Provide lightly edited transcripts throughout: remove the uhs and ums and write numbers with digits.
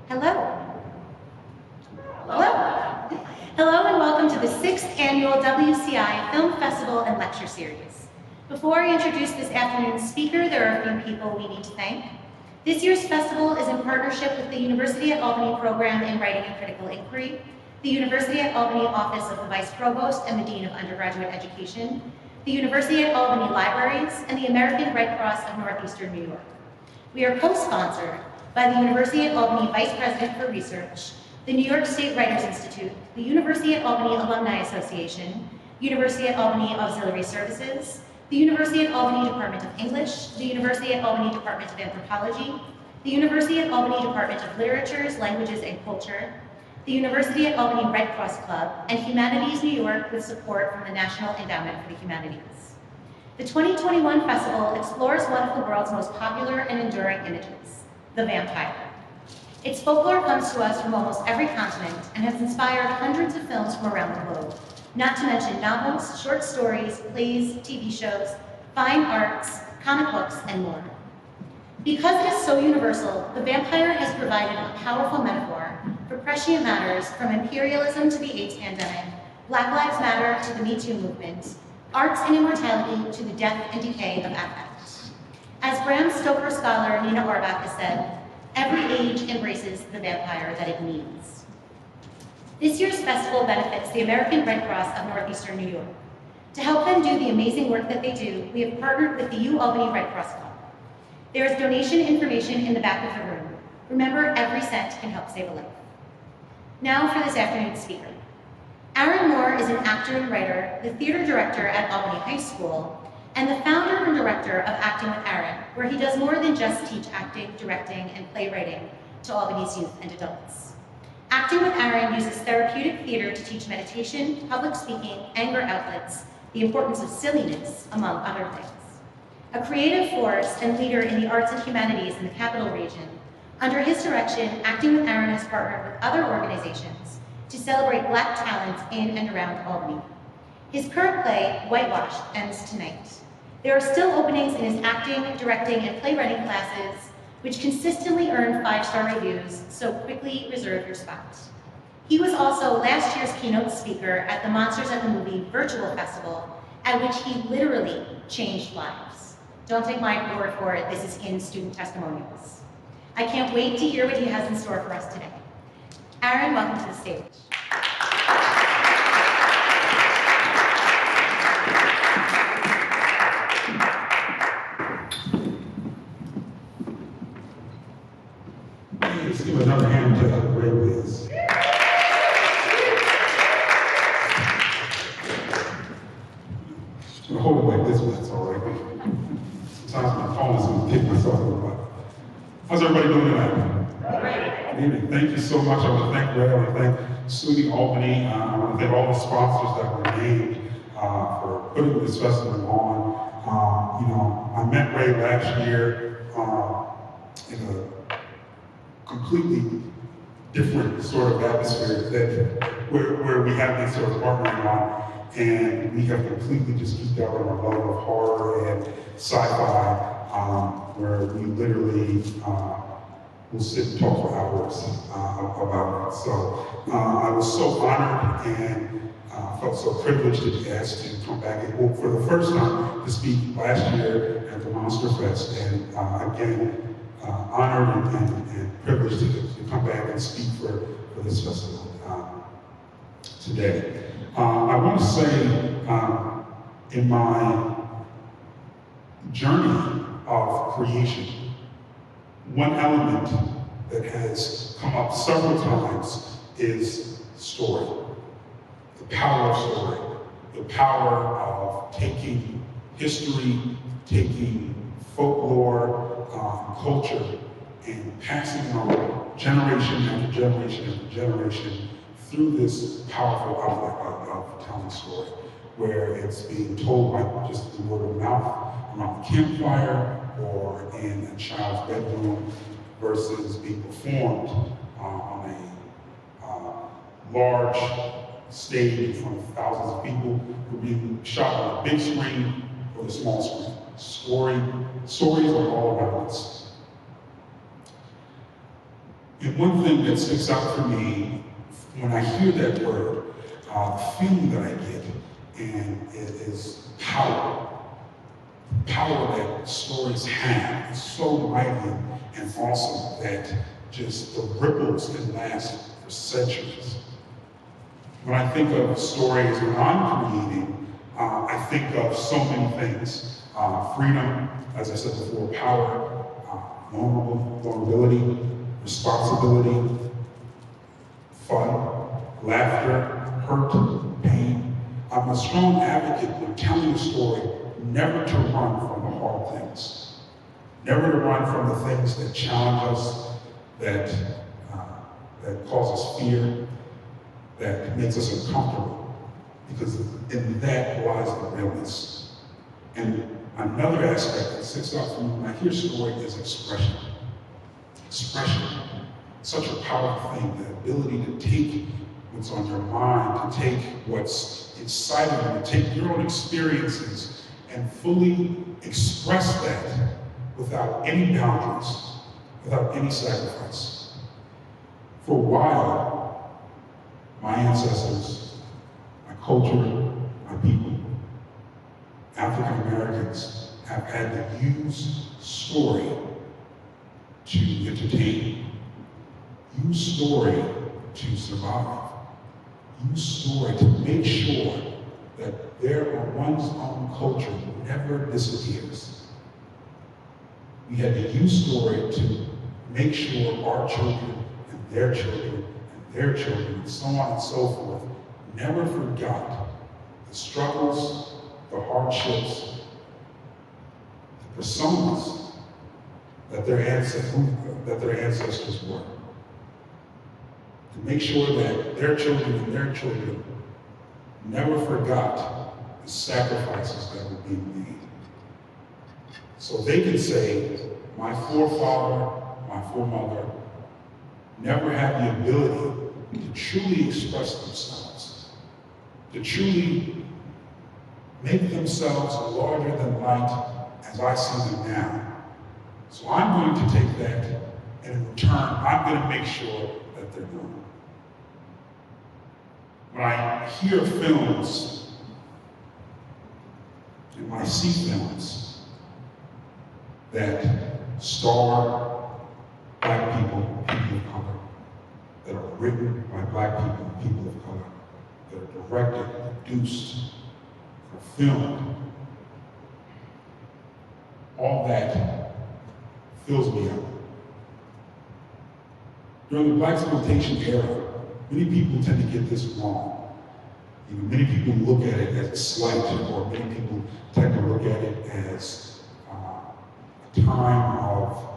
Hello. Hello. Hello and welcome to the 6th annual WCI Film Festival and Lecture Series. Before I introduce this afternoon's speaker, there are a few people we need to thank. This year's festival is in partnership with the University at Albany Program in Writing and Critical Inquiry, the University at Albany Office of the Vice Provost and the Dean of Undergraduate Education, the University at Albany Libraries, and the American Red Cross of Northeastern New York. We are co-sponsored by the University at Albany Vice President for Research, the New York State Writers Institute, the University at Albany Alumni Association, University at Albany Auxiliary Services, the University at Albany Department of English, the University at Albany Department of Anthropology, the University at Albany Department of Literatures, Languages, and Culture, the University at Albany Red Cross Club, and Humanities New York with support from the National Endowment for the Humanities. The 2021 festival explores one of the world's most popular and enduring images, the vampire. Its folklore comes to us from almost every continent and has inspired hundreds of films from around the globe, not to mention novels, short stories, plays, TV shows, fine arts, comic books, and more. Because it is so universal, the vampire has provided a powerful metaphor for prescient matters from imperialism to the AIDS pandemic, Black Lives Matter to the Me Too movement, arts and immortality to the death and decay of affect. As Bram Stoker scholar Nina Arbach has said, every age embraces the vampire that it needs. This year's festival benefits the American Red Cross of Northeastern New York. To help them do the amazing work that they do, we have partnered with the UAlbany Red Cross Club. There is donation information in the back of the room. Remember, every cent can help save a life. Now for this afternoon's speaker. Aaron Moore is an actor and writer, the theater director at Albany High School, and the founder and director of Acting with Aaron, where he does more than just teach acting, directing, and playwriting to Albany's youth and adults. Acting with Aaron uses therapeutic theater to teach meditation, public speaking, anger outlets, the importance of silliness, among other things. A creative force and leader in the arts and humanities in the Capital Region, under his direction, Acting with Aaron has partnered with other organizations to celebrate Black talent in and around Albany. His current play, Whitewashed, ends tonight. There are still openings in his acting, directing, and playwriting classes, which consistently earn 5-star reviews, so quickly reserve your spot. He was also last year's keynote speaker at the Monsters at the Movie Virtual Festival, at which he literally changed lives. Don't take my word for it, this is in student testimonials. I can't wait to hear what he has in store for us today. Aaron, welcome to the stage. Let's give another hand to Ray, please. I'm hold it like this, but that's all right. Sometimes my phone is going to pick myself up. How's everybody doing tonight? Good evening. Thank you so much. I want to thank Ray. I want to thank SUNY Albany. I want to thank all the sponsors that were named for putting this festival on. I met Ray last year in a completely different sort of atmosphere where we have been sort of partnering on, and we have completely just geeked out on our love of horror and sci-fi, where we literally will sit and talk for hours about it. So I was so honored and felt so privileged to be asked to come back and for the first time to speak last year at the Monster Fest, and again, honored and privileged to come back and speak for this festival today. I want to say in my journey of creation, one element that has come up several times is story. The power of story. The power of taking history, taking folklore, culture, and passing on generation after generation after generation through this powerful outlet of telling story, where it's being told by just the word of mouth around the campfire or in a child's bedroom versus being performed on a large stage in front of thousands of people, or being shot on a big screen or the small screen. Stories are all about us. And one thing that sticks out for me when I hear that word, the feeling that I get, and it is power. Power that stories have is so mighty and awesome that just the ripples can last for centuries. When I think of stories when I'm creating, I think of so many things. Freedom, as I said before, power, vulnerability, responsibility, fun, laughter, hurt, pain. I'm a strong advocate when telling a story never to run from the hard things, never to run from the things that challenge us, that cause us fear, that makes us uncomfortable, because in that lies the realness. And another aspect that sticks out for me when I hear story is expression. Expression, such a powerful thing, the ability to take what's on your mind, to take what's inside of you, to take your own experiences and fully express that without any boundaries, without any sacrifice. For a while, my ancestors, my culture, my people, African Americans have had to use story to entertain, use story to survive, use story to make sure that their or one's own culture never disappears. We had to use story to make sure our children and their children and their children, and so on and so forth, never forgot the struggles, the hardships, the personas that their ancestors were. To make sure that their children and their children never forgot the sacrifices that were being made. So they can say, my forefather, my foremother, never had the ability to truly express themselves, to truly make themselves larger than life as I see them now. So I'm going to take that, and in return, I'm going to make sure that they're known. When I hear films, and when I see films that star Black people, people of color, that are written by Black people, people of color, that are directed, produced, or filmed, all that fills me up. During the Black exploitation era, many people tend to get this wrong. Many people look at it as a slight, or many people tend to look at it as a time of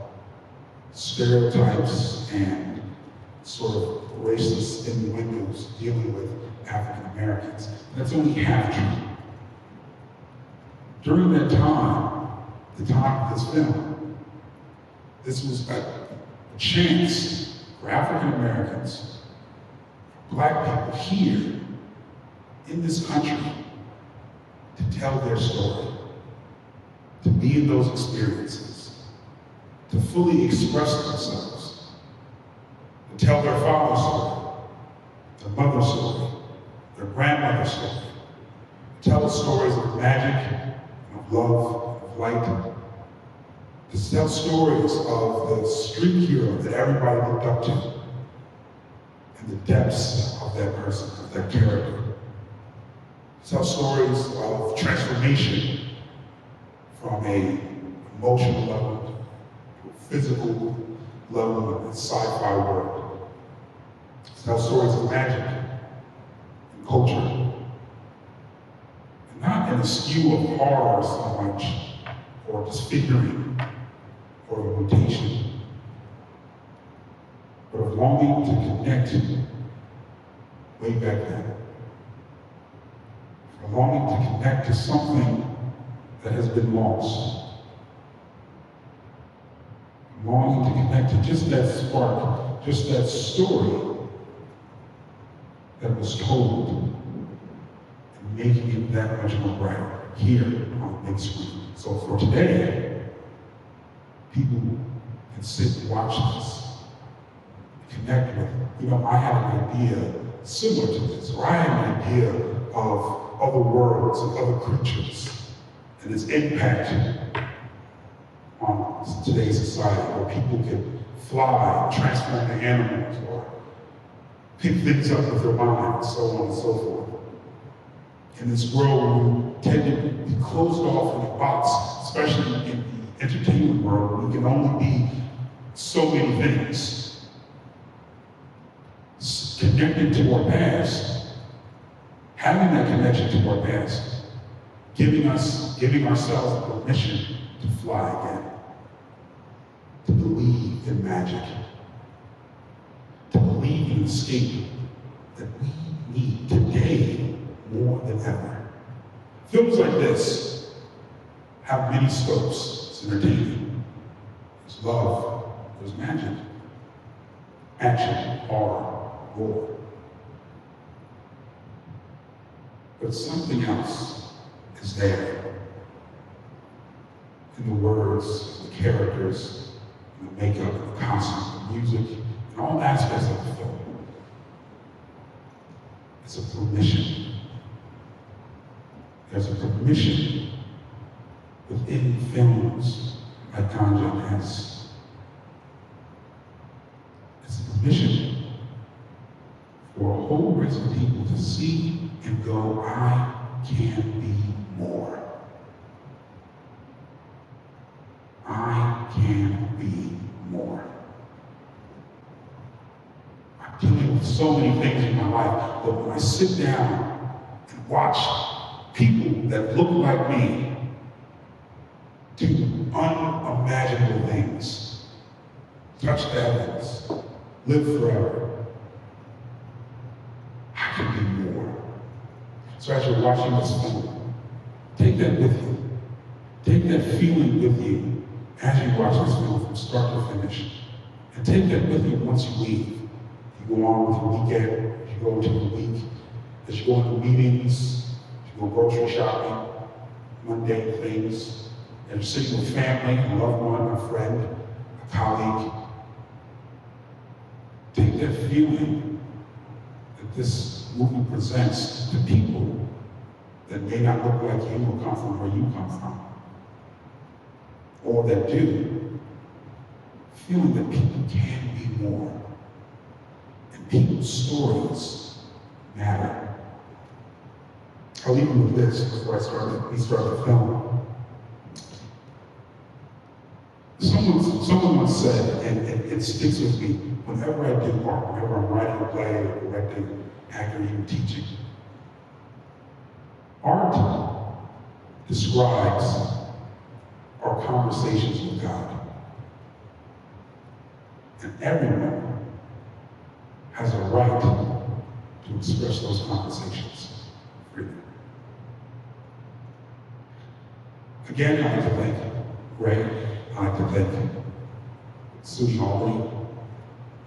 stereotypes and sort of racist innuendos dealing with African Americans. That's only half true. During that time, the time of this film, this was a chance for African Americans, Black people here in this country, to tell their story, to be in those experiences, to fully express themselves, to tell their father's story, their mother's story, their grandmother's story, to tell the stories of magic, of love, of light, to tell stories of the street hero that everybody looked up to, and the depths of that person, of that character. To tell stories of transformation from a emotional level to a physical level in the sci-fi world. To tell stories of magic and culture. And not in a skew of horror so much, or disfiguring, or mutation, but of longing to connect way back then. A longing to connect to something that has been lost. A longing to connect to just that spark, just that story that was told, and making it that much more brighter here on the big screen. So for today, people can sit and watch this connect with. I had an idea similar to this, or I had an idea of other worlds and other creatures and its impact on today's society, where people can fly, transform to animals, or pick things up with their minds, so on and so forth. In this world, we tend to be closed off in a box, especially in the entertainment world, where we can only be so many things. Connected to our past, having that connection to our past, giving ourselves permission to fly again, to believe in magic, to believe in escape that we need today more than ever. Films like this have many scopes. It's entertaining, there's love, there's magic, action, horror, war. But something else is there in the words, the characters, the makeup, the costume, the music, and all aspects of the film. It's a permission. There's a permission within films like Ganja Hess. It's a permission for a whole race of people to see and go, I can be more. I can be more. I'm dealing with so many things in my life, but when I sit down and watch people that look like me do unimaginable things, touch the heavens, live forever, I can be more. So as you're watching this film, take that with you. Take that feeling with you as you watch this film from start to finish. And take that with you once you leave. You go on with your weekend, as you go into the week, as you go into meetings, as you go grocery shopping, mundane things, as you're sitting with family, a loved one, a friend, a colleague. Take that feeling that this movie presents to people that may not look like you or come from where you come from, or that do, feeling that people can be more, and people's stories matter. I'll leave you with this before we start the film. Someone once said, and it sticks with me, whenever I do art, whenever I'm writing a play or directing, acting, even teaching, art describes our conversations with God. And everyone has a right to express those conversations freely. Again, I'd like to thank Ray. I'd like to thank Susie Albany.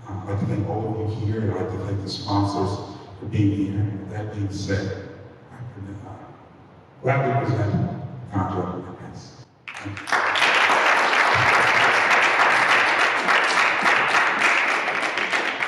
I'd like to thank all of you here, and I'd like to thank the sponsors for being here. With that being said, I can gladly present Ganja.